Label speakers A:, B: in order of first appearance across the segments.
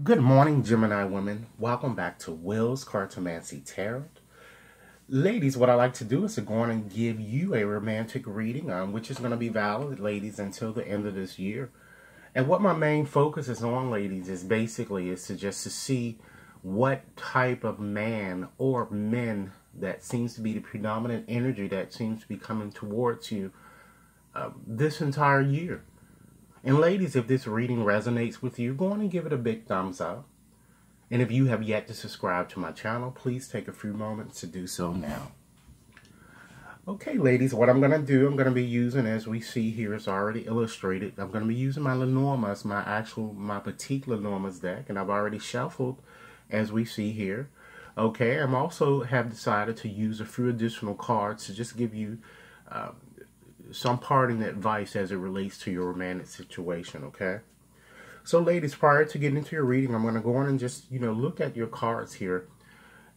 A: Good morning, Gemini women. Welcome back to Will's Cartomancy Tarot. Ladies, what I like to do is to go on and give you a romantic reading, which is going to be valid, ladies, until the end of this year. And what my main focus is on, ladies, is basically is to just to see what type of man or men that seems to be the predominant energy that seems to be coming towards you this entire year. And ladies, if this reading resonates with you, go on and give it a big thumbs up. And if you have yet to subscribe to my channel, please take a few moments to do so now. Okay, ladies, what I'm going to do, I'm going to be using, as we see here, it's already illustrated. I'm going to be using my Lenormand, my petite Lenormand deck, and I've already shuffled, as we see here. Okay, I'm also have decided to use a few additional cards to just give you some parting advice as it relates to your romantic situation, okay? So, ladies, prior to getting into your reading, I'm going to go on and just, look at your cards here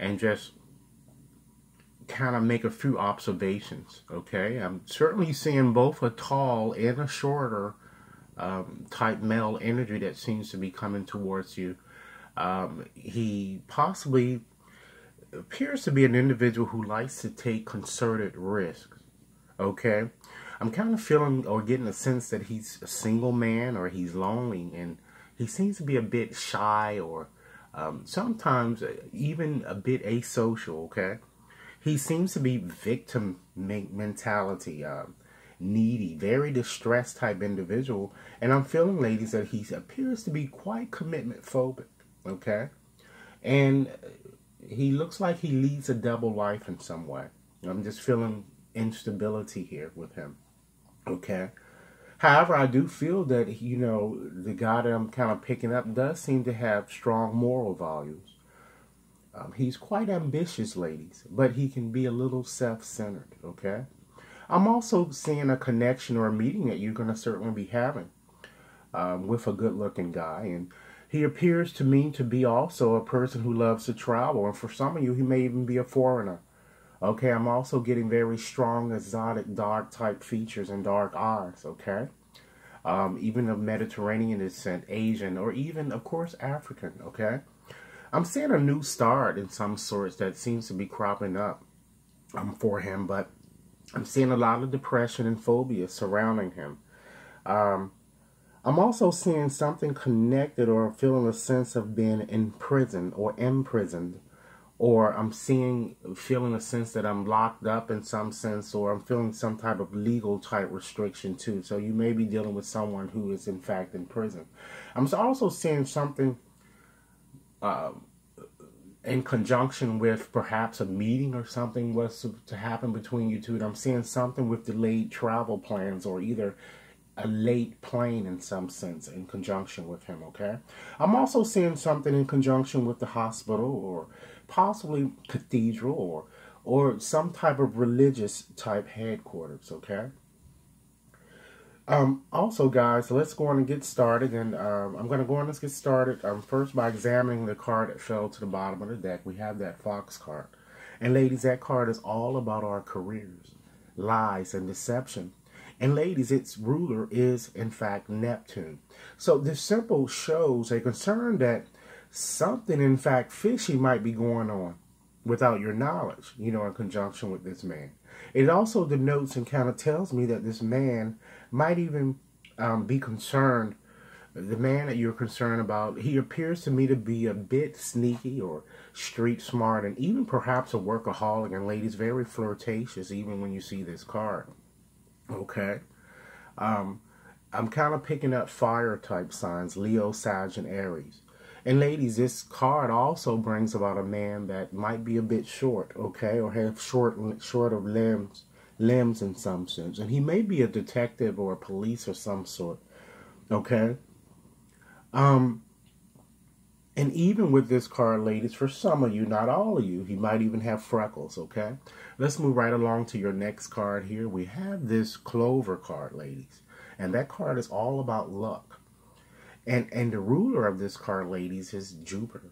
A: and just kind of make a few observations, okay? I'm certainly seeing both a tall and a shorter type male energy that seems to be coming towards you. He possibly appears to be an individual who likes to take concerted risks, okay? I'm kind of feeling or getting a sense that he's a single man or he's lonely, and he seems to be a bit shy or sometimes even a bit asocial, okay? He seems to be victim mentality, needy, very distressed type individual. And I'm feeling, ladies, that he appears to be quite commitment phobic, okay? And he looks like he leads a double life in some way. I'm just feeling instability here with him, okay? However, I do feel that, the guy that I'm kind of picking up does seem to have strong moral values. He's quite ambitious, ladies, but he can be a little self-centered, okay? I'm also seeing a connection or a meeting that you're going to certainly be having with a good-looking guy. And he appears to me to be also a person who loves to travel. And for some of you, he may even be a foreigner. Okay, I'm also getting very strong, exotic, dark type features and dark eyes, okay? Even of Mediterranean descent, Asian, or even, of course, African, okay? I'm seeing a new start in some sorts that seems to be cropping up for him, but I'm seeing a lot of depression and phobia surrounding him. I'm also seeing something connected or feeling a sense of being in prison or imprisoned. Or I'm feeling a sense that I'm locked up in some sense, or I'm feeling some type of legal type restriction too. So you may be dealing with someone who is in fact in prison. I'm also seeing something in conjunction with perhaps a meeting or something was to happen between you two. And I'm seeing something with delayed travel plans or either a late plane in some sense in conjunction with him, okay? I'm also seeing something in conjunction with the hospital or possibly cathedral or some type of religious type headquarters, okay? Also, guys, let's go on and get started. And I'm going to go on and get started first by examining the card that fell to the bottom of the deck. We have that Fox card. And ladies, that card is all about our careers, lies, and deception. And ladies, its ruler is, in fact, Neptune. So this symbol shows a concern that something, in fact, fishy might be going on without your knowledge, in conjunction with this man. It also denotes and kind of tells me that this man might even be concerned. The man that you're concerned about, he appears to me to be a bit sneaky or street smart and even perhaps a workaholic. And ladies, very flirtatious even when you see this card. Okay. I'm kind of picking up fire type signs, Leo, Sag, and Aries. And ladies, this card also brings about a man that might be a bit short, okay, or have short of limbs in some sense. And he may be a detective or a police or some sort, okay. And even with this card, ladies, for some of you, not all of you, he might even have freckles, okay? Let's move right along to your next card here. We have this Clover card, ladies. And that card is all about luck. And the ruler of this card, ladies, is Jupiter.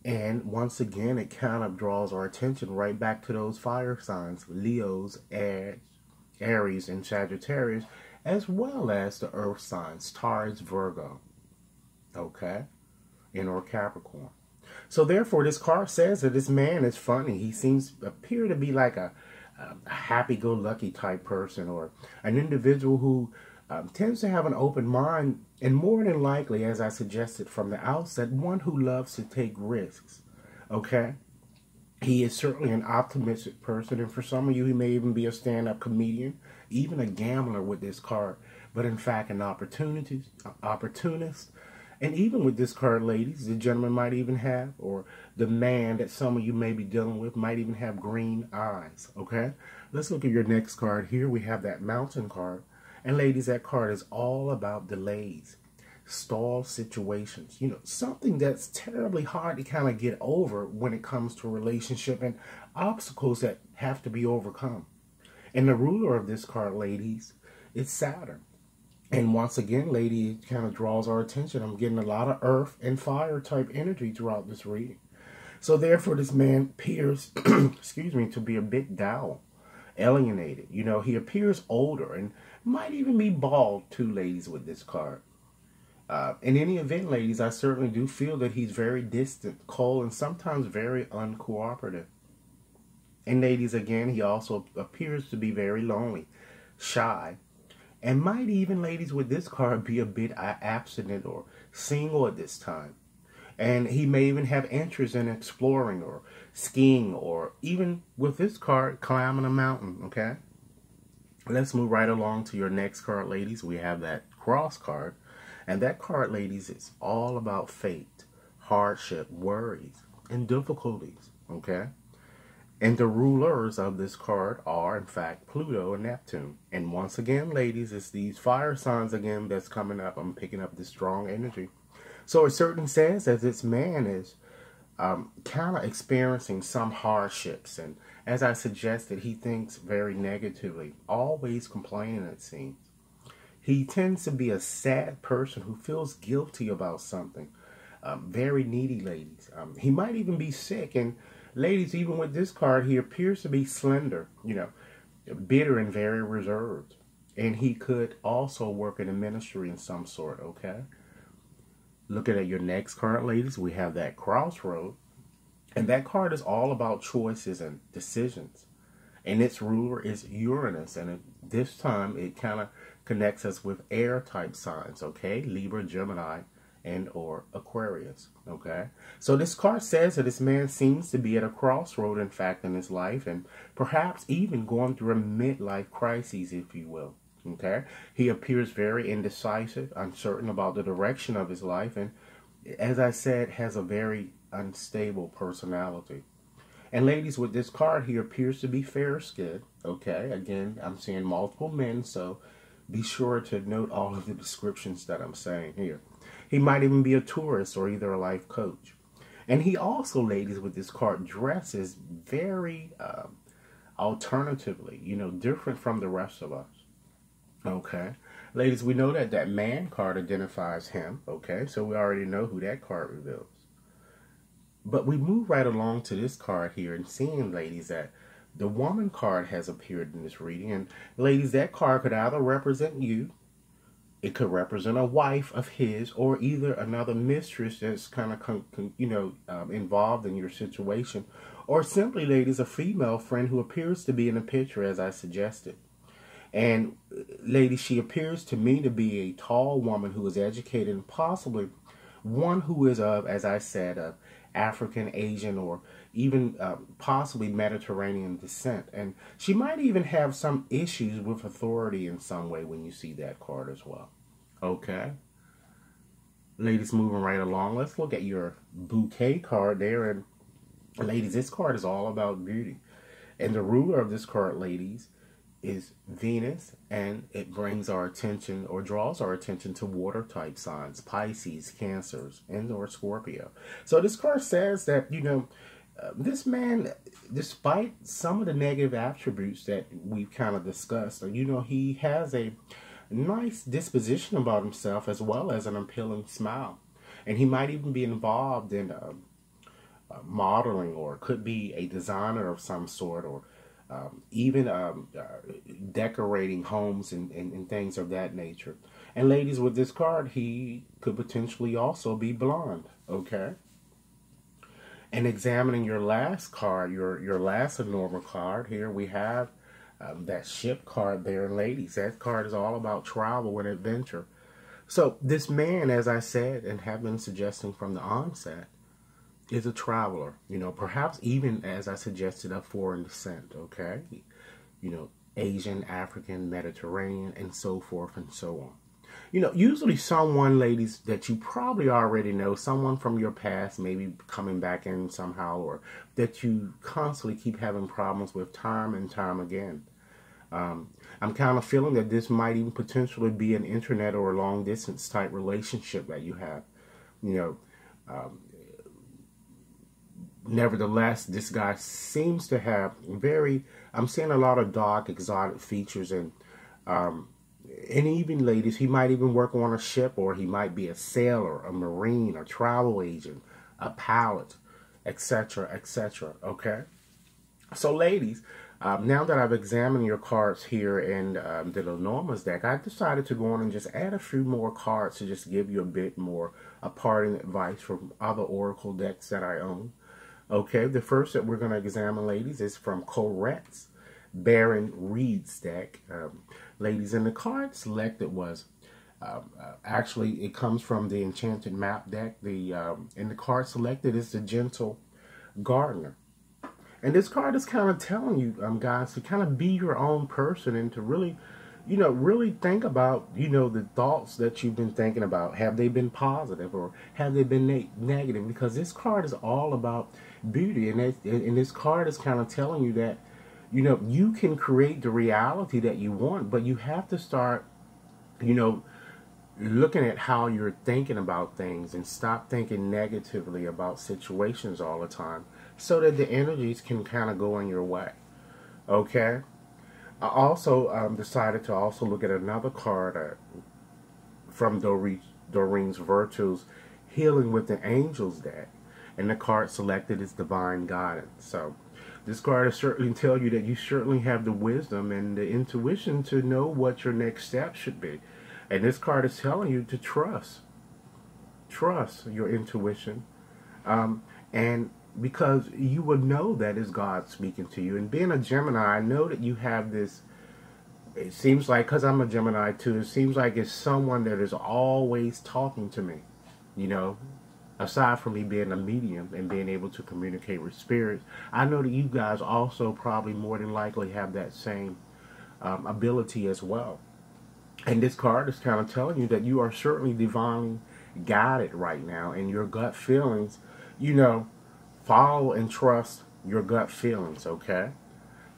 A: And once again, it kind of draws our attention right back to those fire signs, Leos, Aries, and Sagittarius, as well as the earth signs, Taurus, Virgo. Okay? and or Capricorn. So therefore, this card says that this man is funny. He seems appear to be like a happy-go-lucky type person, or an individual who tends to have an open mind, and more than likely, as I suggested from the outset, one who loves to take risks. Okay? He is certainly an optimistic person, and for some of you, he may even be a stand-up comedian, even a gambler with this card, but in fact, an opportunist. And even with this card, ladies, the gentleman might even have, or the man that some of you may be dealing with might even have green eyes, okay? Let's look at your next card here. We have that mountain card. And ladies, that card is all about delays, stall situations, you know, something that's terribly hard to kind of get over when it comes to a relationship, and obstacles that have to be overcome. And the ruler of this card, ladies, is Saturn. And once again, lady, it kind of draws our attention. I'm getting a lot of earth and fire type energy throughout this reading. So therefore, this man appears, excuse me, to be a bit down, alienated. You know, he appears older and might even be bald too, ladies, with this card. In any event, ladies, I certainly do feel that he's very distant, cold, and sometimes very uncooperative. And ladies, again, he also appears to be very lonely, shy, and might even, ladies, with this card, be a bit abstinent or single at this time. And he may even have interest in exploring or skiing, or even with this card, climbing a mountain, okay? Let's move right along to your next card, ladies. We have that cross card. And that card, ladies, is all about fate, hardship, worries, and difficulties, okay? And the rulers of this card are, in fact, Pluto and Neptune. And once again, ladies, it's these fire signs again that's coming up. I'm picking up this strong energy. So it certainly says that this man is kind of experiencing some hardships. And as I suggested, he thinks very negatively, always complaining, it seems. He tends to be a sad person who feels guilty about something. Very needy, ladies. He might even be sick. And ladies, even with this card, he appears to be slender, you know, bitter and very reserved. And he could also work in a ministry in some sort, okay? Looking at your next card, ladies, we have that crossroad. And that card is all about choices and decisions. And its ruler is Uranus. And this time, it kind of connects us with air type signs, okay? Libra, Gemini, and or Aquarius, okay? So this card says that this man seems to be at a crossroad, in fact, in his life, and perhaps even going through a midlife crisis, if you will, okay? He appears very indecisive, uncertain about the direction of his life, and as I said, has a very unstable personality. And ladies, with this card, he appears to be fair-skinned, okay? Again, I'm seeing multiple men, so be sure to note all of the descriptions that I'm saying here. He might even be a tourist or either a life coach. And he also, ladies, with this card, dresses very alternatively, you know, different from the rest of us. Okay. Ladies, we know that that man card identifies him. Okay. So we already know who that card reveals. But we move right along to this card here and seeing, ladies, that the woman card has appeared in this reading. And ladies, that card could either represent you, it could represent a wife of his, or either another mistress that's kind of, involved in your situation. Or simply, ladies, a female friend who appears to be in the picture as I suggested. And ladies, she appears to me to be a tall woman who is educated and possibly one who is of, as I said, of African, Asian, or even possibly Mediterranean descent. And she might even have some issues with authority in some way when you see that card as well. Okay. Ladies, moving right along, let's look at your bouquet card there. And ladies, this card is all about beauty. And the ruler of this card, ladies, is Venus, and it brings our attention or draws our attention to water type signs, Pisces, Cancers, and or Scorpio. So this card says that, this man, despite some of the negative attributes that we've kind of discussed, he has a nice disposition about himself as well as an appealing smile. And he might even be involved in modeling, or could be a designer of some sort, or even decorating homes and things of that nature. And ladies, with this card, he could potentially also be blonde. Okay. And examining your last card, your last Lenormand card, here we have that ship card there. Ladies, that card is all about travel and adventure. So this man, as I said and have been suggesting from the onset, is a traveler. You know, perhaps even, as I suggested, of foreign descent, okay? You know, Asian, African, Mediterranean, and so forth and so on. You know, usually someone, ladies, that you probably already know, someone from your past, maybe coming back in somehow, or that you constantly keep having problems with time and time again. I'm kind of feeling that this might even potentially be an internet or a long distance type relationship that you have. You know, nevertheless, this guy seems to have I'm seeing a lot of dark, exotic features, and even ladies, he might even work on a ship, or he might be a sailor, a marine, a travel agent, a pilot, etc., etc. Okay? So ladies, now that I've examined your cards here in the Lenormand's deck, I decided to go on and just add a few more cards to just give you a bit more parting advice from other oracle decks that I own. Okay, the first that we're going to examine, ladies, is from Corette's Baron Reed's deck. Ladies, and the card selected was, actually, it comes from the Enchanted Map deck. And the card selected is the Gentle Gardener. And this card is kind of telling you, guys, to kind of be your own person and to really, really think about, the thoughts that you've been thinking about. Have they been positive, or have they been negative? Because this card is all about beauty. And this card is kind of telling you that, you can create the reality that you want, but you have to start, looking at how you're thinking about things and stop thinking negatively about situations all the time, so that the energies can kind of go in your way. Okay? I also decided to also look at another card from Doreen's Virtues, Healing with the Angels deck. And the card selected is Divine Guidance. So this card is certainly telling you that you certainly have the wisdom and the intuition to know what your next step should be. And this card is telling you to trust your intuition. And because you would know that is God speaking to you. And being a Gemini, I know that you have this, it seems like, because I'm a Gemini too, it seems like it's someone that is always talking to me, aside from me being a medium and being able to communicate with spirits. I know that you guys also probably more than likely have that same ability as well. And this card is kind of telling you that you are certainly divinely guided right now, and your gut feelings, follow and trust your gut feelings, okay?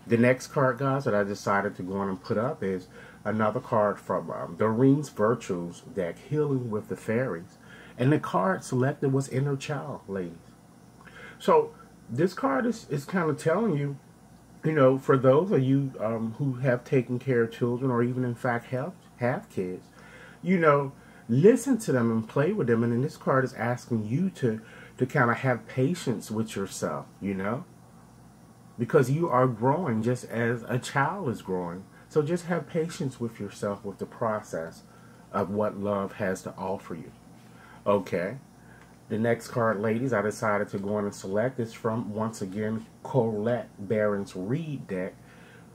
A: The next card, guys, that I decided to go on and put up is another card from Doreen's Virtues deck, Healing with the Fairies. And the card selected was Inner Child, ladies. So this card is kind of telling you, for those of you who have taken care of children, or even in fact have kids, listen to them and play with them. And then this card is asking you to kind of have patience with yourself, because you are growing just as a child is growing. So just have patience with yourself, with the process of what love has to offer you. Okay. The next card, ladies, I decided to go on and select is from, once again, Colette Baron's Reed deck,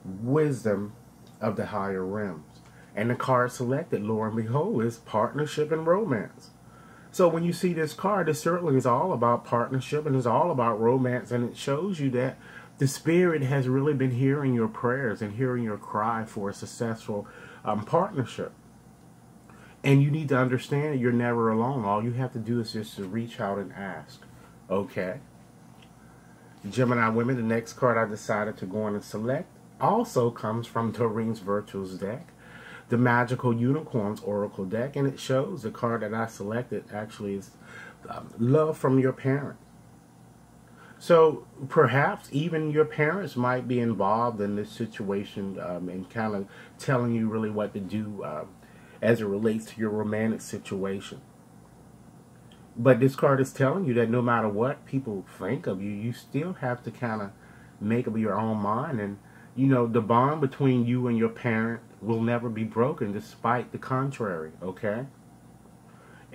A: Wisdom of the Higher Realms. And the card selected, lo and behold, is Partnership and Romance. So when you see this card, it certainly is all about partnership and it's all about romance. And it shows you that the Spirit has really been hearing your prayers and hearing your cry for a successful partnership. And you need to understand that you're never alone. All you have to do is just to reach out and ask. Okay? Gemini women, the next card I decided to go on and select also comes from Doreen's Virtues deck, the Magical Unicorns Oracle deck. And it shows the card that I selected actually is Love from Your Parents. So perhaps even your parents might be involved in this situation and kind of telling you really what to do as it relates to your romantic situation. But this card is telling you that no matter what people think of you, you still have to kind of make up your own mind. And, the bond between you and your parent will never be broken despite the contrary, okay?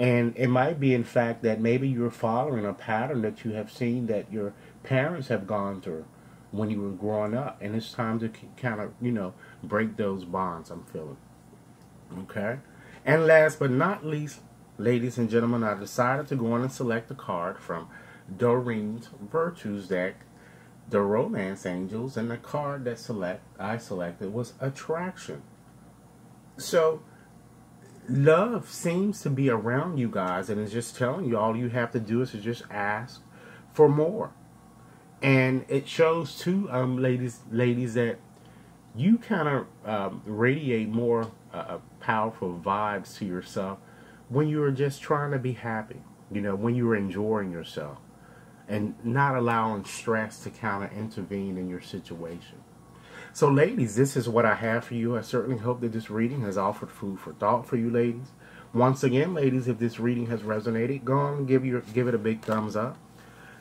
A: And it might be, in fact, that maybe you're following a pattern that you have seen that your parents have gone through when you were growing up. And it's time to kind of, break those bonds, I'm feeling. Okay? And last but not least, ladies and gentlemen, I decided to go on and select a card from Doreen's Virtues deck, the Romance Angels, and the card that I selected was Attraction. So, love seems to be around you guys, and it's just telling you all you have to do is to just ask for more. And it shows too, ladies, that you kind of radiate more powerful vibes to yourself when you're just trying to be happy. When you're enjoying yourself and not allowing stress to kind of intervene in your situation. So, ladies, this is what I have for you. I certainly hope that this reading has offered food for thought for you, ladies. Once again, ladies, if this reading has resonated, go on and give it a big thumbs up.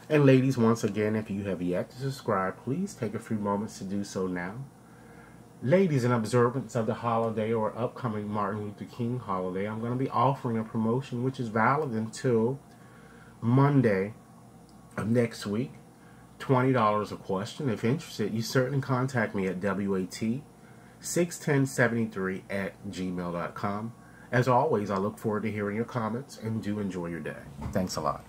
A: And ladies, once again, if you have yet to subscribe, please take a few moments to do so now. Ladies, in observance of the holiday or upcoming Martin Luther King holiday, I'm going to be offering a promotion which is valid until Monday of next week. $20 a question. If interested, you certainly contact me at WAT61073@gmail.com. As always, I look forward to hearing your comments and do enjoy your day. Thanks a lot.